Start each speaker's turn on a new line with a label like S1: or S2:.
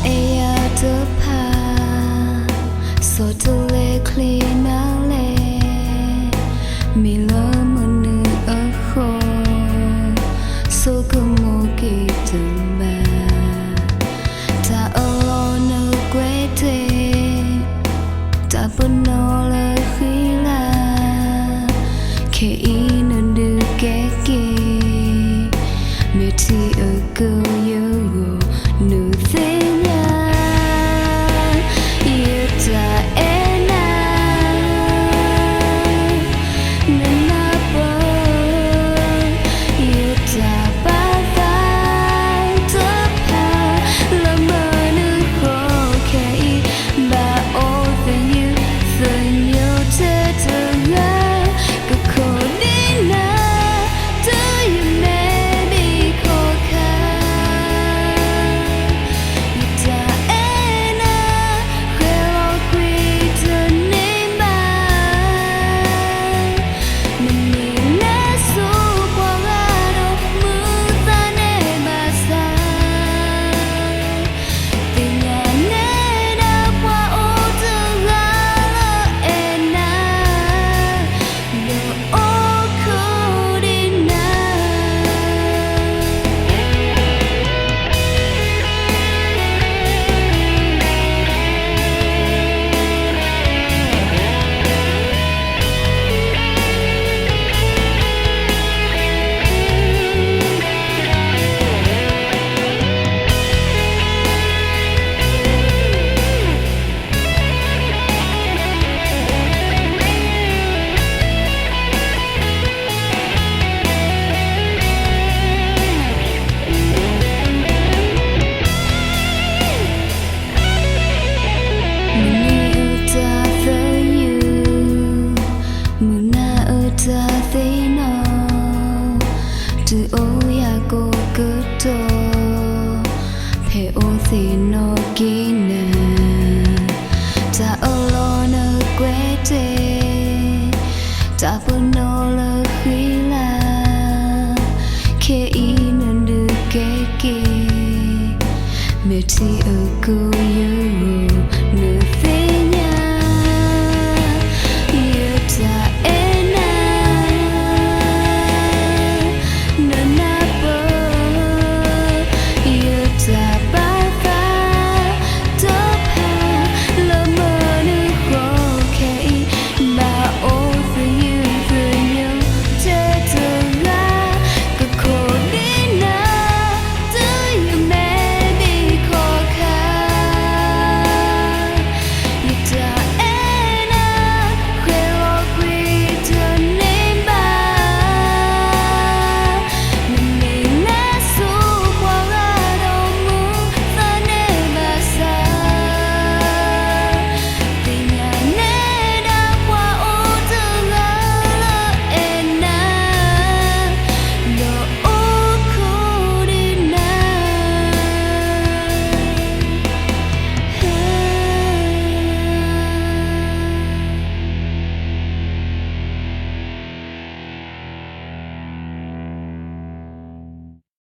S1: eya to pa so to le clean ale mi lo monu a kho so kumo ki to ba ta olo no kwe te ta puno le khila ke inu du ke ki me ti a go yo nu thenya yeta ena nana po yeta pa ta to pa la manu ko ke ba o than you te to nga ko ko ni na do you maybe ko ka no kina ta olo kwete ta puno le khila ke inu du ke ki me ti a go yo no